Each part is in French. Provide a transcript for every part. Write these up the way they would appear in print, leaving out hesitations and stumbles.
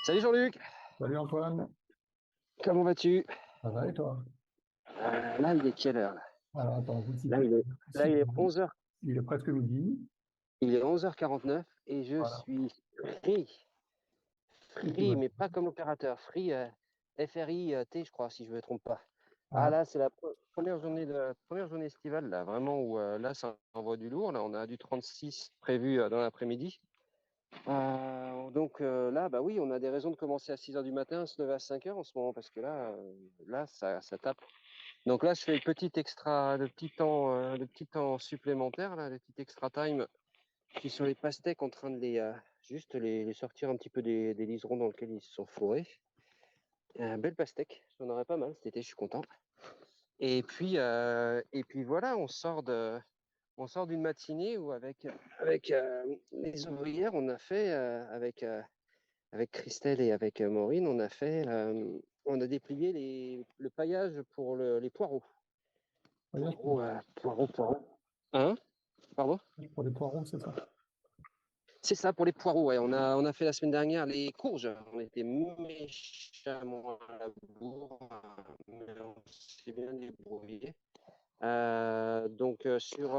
Salut Jean-Luc, Salut Antoine, comment vas-tu? ça va et toi? Là, il est quelle heure là? Alors attends, je Là, il est, là, il est 11h, il est presque midi. il est 11h49 et je Voilà. suis free. Et tu Free, vas- mais pas comme l'opérateur. Free, F-R-I-T, je crois, si je ne me trompe pas. Ah Ah, là, c'est la première journée estivale, là, vraiment, où là, ça envoie du lourd. Là, on a du 36 prévu dans l'après-midi. Donc là, bah oui, on a des raisons de commencer à 6h du matin, se lever à 5h en ce moment, parce que là ça tape. Donc là, je fais le petit temps supplémentaire, là, le petit extra time. Je suis sur les pastèques en train de juste les sortir un petit peu des liserons dans lesquels ils se sont fourrés. Belle pastèque, j'en aurais pas mal cet été, je suis content. Et puis voilà, on sort d'une matinée où avec les ouvrières, on a fait avec Christelle et avec Maureen, on a déplié le paillage pour les poireaux. voyage Poireaux. Hein? Pardon? pour les poireaux, c'est ça? C'est ça pour les poireaux, ouais. On a fait la semaine dernière les courges. On était méchamment à la bourre, mais on s'est bien débrouillé.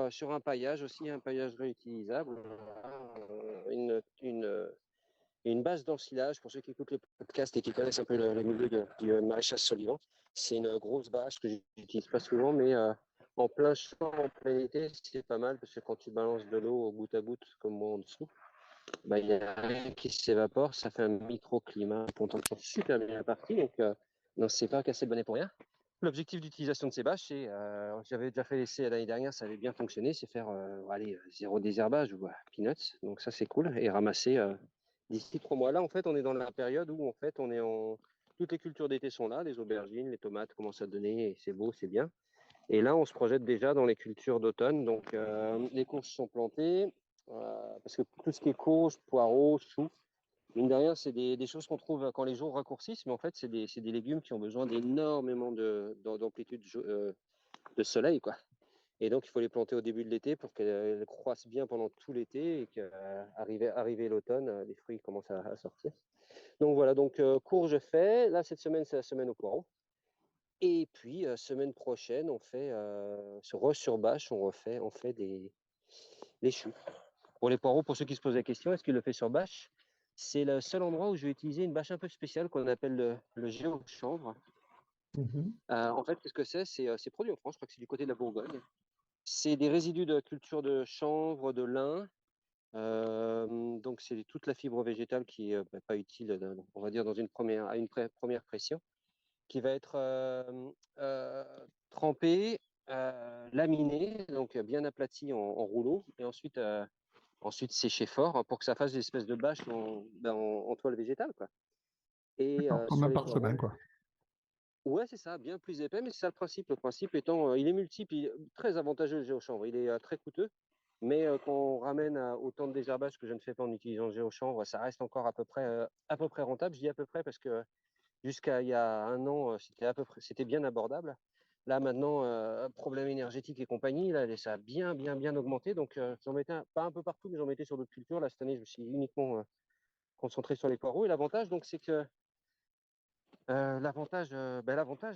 Sur un paillage aussi, un paillage réutilisable, une base d'ensilage pour ceux qui écoutent le podcast et qui connaissent un peu le milieu du maréchage Solivan. C'est une grosse bâche que j'utilise pas souvent, mais en plein champ, en plein été, c'est pas mal parce que quand tu balances de l'eau au bout à bout, comme moi en dessous, bah, il n'y a rien qui s'évapore, ça fait un microclimat, on t'entend super bien la partie, donc non, c'est pas casser le bonnet pour rien. L'objectif d'utilisation de ces bâches, j'avais déjà fait l'essai l'année dernière, ça avait bien fonctionné, c'est faire zéro désherbage ou peanuts, donc ça c'est cool, et ramasser d'ici 3 mois. Là, en fait, on est dans la période où en fait, toutes les cultures d'été sont là, les aubergines, les tomates commencent à donner, et c'est beau, c'est bien. Et là, on se projette déjà dans les cultures d'automne, donc les courges sont plantées, parce que tout ce qui est courges, poireaux, choux, mine de rien, c'est des choses qu'on trouve quand les jours raccourcissent, mais en fait, c'est des légumes qui ont besoin d'énormément d'amplitude de soleil, quoi. Et donc, il faut les planter au début de l'été pour qu'elles croissent bien pendant tout l'été et qu'arrivé l'automne, les fruits commencent à sortir. Donc voilà, courge fait. Là, cette semaine, c'est la semaine au poireau. Et puis, semaine prochaine, on fait sur bâche, on fait les choux. Pour les poireaux, pour ceux qui se posent la question, est-ce qu'il le fait sur bâche? C'est le seul endroit où je vais utiliser une bâche un peu spéciale qu'on appelle le géochanvre. Mhm. En fait, qu'est-ce que c'est produit en France, je crois que c'est du côté de la Bourgogne. C'est des résidus de culture de chanvre, de lin. Donc, c'est toute la fibre végétale qui est pas utile, on va dire, à une première pression, qui va être trempée, laminée, donc bien aplatie en rouleau, et ensuite séché fort pour que ça fasse des espèces de bâches en toile végétale, quoi. Et D'accord, comme sur un les parchemin, poireaux, quoi. ouais, c'est ça, bien plus épais, mais c'est ça le principe. Le principe étant, il est multiple, il est très avantageux le géochanvre. Il est très coûteux, mais quand on ramène autant de désherbage que je ne fais pas en utilisant le géochanvre, ça reste encore à peu près rentable. Je dis à peu près parce que jusqu'à il y a un an, c'était bien abordable. Là maintenant, problème énergétique et compagnie, là, ça a bien, bien, bien augmenté. Donc j'en mettais pas un peu partout, mais j'en mettais sur d'autres cultures. Là cette année, je me suis uniquement concentré sur les poireaux. Et l'avantage, donc, c'est que l'avantage,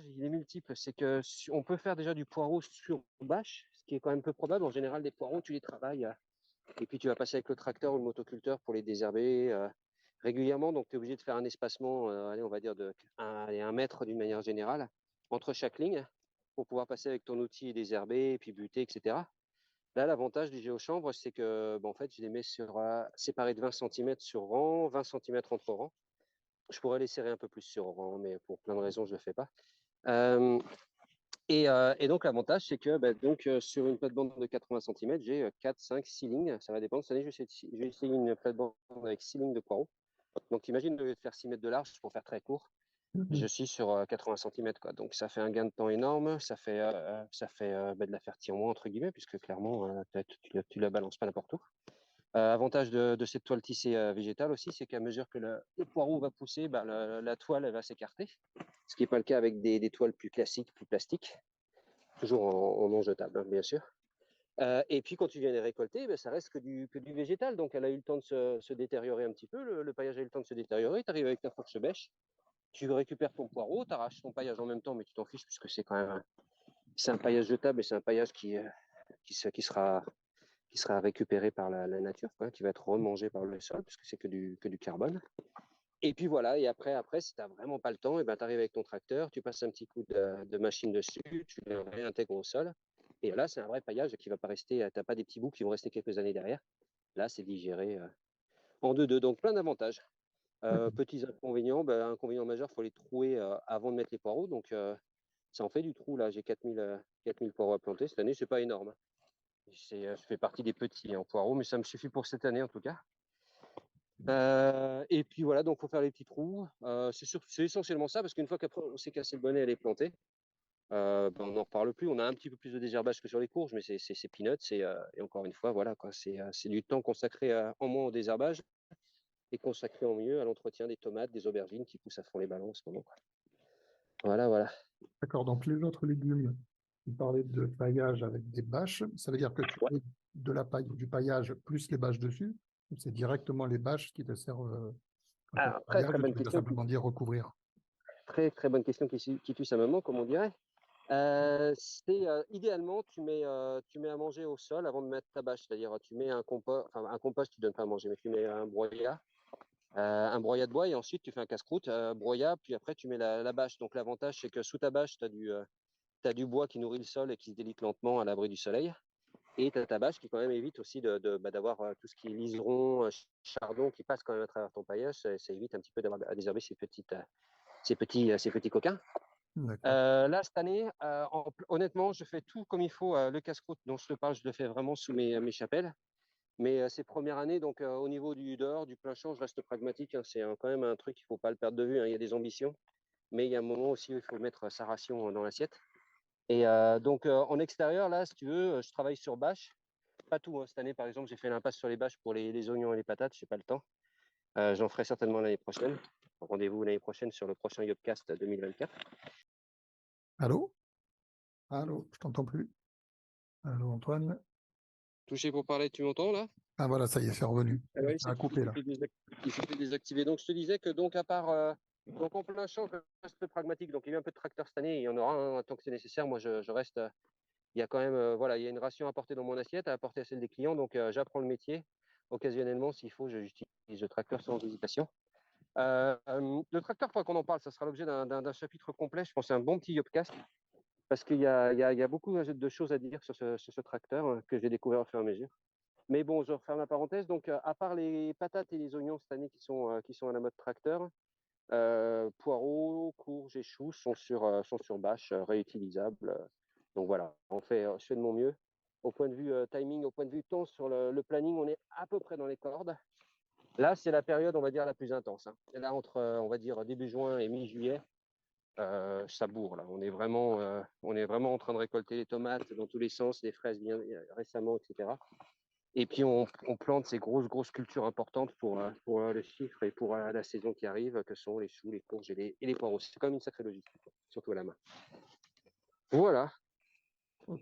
il est multiple. C'est que on peut faire déjà du poireau sur bâche, ce qui est quand même peu probable. En général, les poireaux, tu les travailles et puis tu vas passer avec le tracteur ou le motoculteur pour les désherber régulièrement. Donc, tu es obligé de faire un espacement, allez, on va dire de 1 mètre d'une manière générale, entre chaque ligne pour pouvoir passer avec ton outil et désherber et puis buter, etc. Là, l'avantage du géochanvre, c'est que en fait, je les mets séparés de 20 cm sur rang, 20 cm entre rangs. Je pourrais les serrer un peu plus sur rang, mais pour plein de raisons, je ne le fais pas. Euh, et donc, l'avantage, c'est que sur une plate-bande de 80 cm, j'ai 4, 5, 6 lignes. Ça va dépendre. Cette année, je vais essayer une plate-bande avec 6 lignes de poireaux. Donc, imagine de faire 6 mètres de large pour faire très court. Je Mhm. suis sur 80 cm, quoi. Donc, ça fait un gain de temps énorme. Ça fait de la faire en moins, entre guillemets, puisque clairement, tu la balances pas n'importe où. Avantage de cette toile tissée végétale aussi, c'est qu'à mesure que le poireau va pousser, la toile elle va s'écarter, ce qui n'est pas le cas avec des toiles plus classiques, plus plastiques, toujours en non jetable, hein, bien sûr. Et puis quand tu viens les récolter, ben, ça reste que du végétal. Donc elle a eu le temps de se détériorer un petit peu. Le paillage a eu le temps de se détériorer. Tu arrives avec ta fourche bêche, tu récupères ton poireau, tu arraches ton paillage en même temps, mais tu t'en fiches puisque c'est quand même c'est un paillage jetable et c'est un paillage qui sera récupéré par la nature, quoi, qui va être remangé par le sol, puisque c'est que du carbone. Et puis voilà, et après si tu n'as vraiment pas le temps, et ben, tu arrives avec ton tracteur, tu passes un petit coup de machine dessus, tu le réintègres au sol. Et là, c'est un vrai paillage qui ne va pas rester, tu n'as pas des petits bouts qui vont rester quelques années derrière. Là, c'est digéré en deux, donc plein d'avantages. Petits inconvénients, ben, inconvénient majeur, il faut les trouer avant de mettre les poireaux. Donc, ça en fait du trou. Là, j'ai 4000 poireaux à planter. Cette année, c'est pas énorme. Je fais partie des petits en poireaux, mais ça me suffit pour cette année en tout cas. Et puis voilà, donc il faut faire les petits trous. C'est essentiellement ça, parce qu'une fois qu'après on s'est cassé le bonnet, elle est plantée, ben, on n'en reparle plus. On a un petit peu plus de désherbage que sur les courges, mais c'est peanuts. Et encore une fois, voilà, quoi, c'est du temps consacré en moins au désherbage et consacré en mieux à l'entretien des tomates, des aubergines qui poussent à fond les ballons en ce moment, quoi. Voilà, voilà. D'accord, donc les autres légumes, tu parlais de paillage avec des bâches, ça veut dire que tu Ouais. mets de la paille, du paillage plus les bâches dessus, ou c'est directement les bâches qui te servent quand tu fais Alors, le très paillage, très ou bonne tu veux question. simplement dire recouvrir? Très très bonne question qui tue sa maman, comme on dirait. Idéalement, tu mets à manger au sol avant de mettre ta bâche, c'est-à-dire tu mets un compost, tu donnes pas à manger, mais tu mets un broyat de bois, et ensuite tu fais un casse-croûte, broyat, puis après tu mets la bâche. Donc l'avantage, c'est que sous ta bâche, t'as du bois qui nourrit le sol et qui se délite lentement à l'abri du soleil, et tu as ta bâche qui quand même évite aussi d'avoir tout ce qui est liseron, chardon qui passe quand même à travers ton paillage. Ça évite un petit peu d'avoir à désherber ces petits coquins. D'accord. Là, cette année, honnêtement, je fais tout comme il faut. Le casse-croûte dont je te parle, je le fais vraiment sous mes chapelles. Mais ces premières années, donc au niveau du dehors, du plein champ, je reste pragmatique, hein. C'est quand même un truc qu'il ne faut pas le perdre de vue, hein. Il y a des ambitions, mais il y a un moment aussi où il faut mettre sa ration dans l'assiette. Et donc en extérieur, là, si tu veux, je travaille sur bâche. Pas tout, hein. Cette année, par exemple, j'ai fait l'impasse sur les bâches pour les oignons et les patates. Je n'ai pas le temps. J'en ferai certainement l'année prochaine. Rendez-vous l'année prochaine sur le prochain Yopcast 2024. Allô? Allô, je t'entends plus. Allô, Antoine? Touché pour parler, tu m'entends là? Ah voilà, ça y est, c'est revenu. Ah ouais, Ça a coupé là. il s'était désactivé. Donc je te disais que donc à part donc en plein champ, je reste pragmatique. Donc il y a eu un peu de tracteur cette année, il y en aura un tant que c'est nécessaire. Moi je reste. Il y a quand même voilà, il y a une ration à porter dans mon assiette, à apporter à celle des clients. Donc j'apprends le métier. Occasionnellement, s'il faut, j'utilise le tracteur sans hésitation. Le tracteur, faudra qu'on en parle. Ça sera l'objet d'un chapitre complet. Je pense que c'est un bon petit Yopcast parce qu'il y a beaucoup de choses à dire sur ce tracteur que j'ai découvert au fur et à mesure. Mais bon, je referme la parenthèse. Donc, à part les patates et les oignons cette année qui sont à la mode tracteur, poireaux, courges et choux sont sur bâche, réutilisables. Donc voilà, je fais de mon mieux. Au point de vue timing, au point de vue temps, sur le planning, on est à peu près dans les cordes. Là, c'est la période, on va dire, la plus intense, hein. Et là, entre, on va dire, début juin et mi-juillet, ça bourre. Là. On est vraiment en train de récolter les tomates dans tous les sens, les fraises bien récemment, etc. Et puis, on plante ces grosses cultures importantes pour le chiffre et pour la saison qui arrive, que sont les choux, les courges et les poireaux. C'est quand même une sacrée logistique, surtout à la main. Voilà, Ok.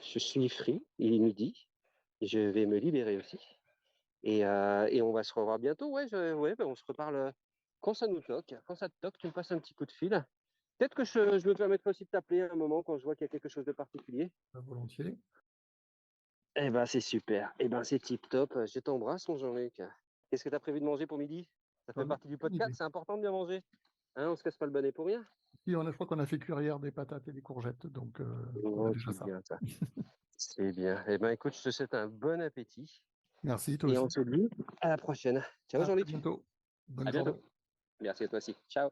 je suis free, il est midi, je vais me libérer aussi. Et on va se revoir bientôt. Ouais, ben on se reparle quand ça nous toque. Quand ça te toque, tu me passes un petit coup de fil. Peut-être que je me permettrai aussi de t'appeler à un moment quand je vois qu'il y a quelque chose de particulier. Volontiers. Eh ben, c'est super. Eh ben, c'est tip top. Je t'embrasse, mon Jean-Luc. Qu'est-ce que tu as prévu de manger pour midi? Ça fait J'en ai partie du aucune podcast, idée. c'est important de bien manger. Hein, on se casse pas le bonnet pour rien. Si, je crois qu'on a fait cuire hier des patates et des courgettes, donc on a Oh, déjà c'est ça. bien ça. C'est bien. Eh ben, écoute, je te souhaite un bon appétit. Merci, toi Et on aussi. se dit à la prochaine. Ciao, À très Jean-Luc. bientôt. Bonne À bientôt. journée. Merci à toi aussi. Ciao.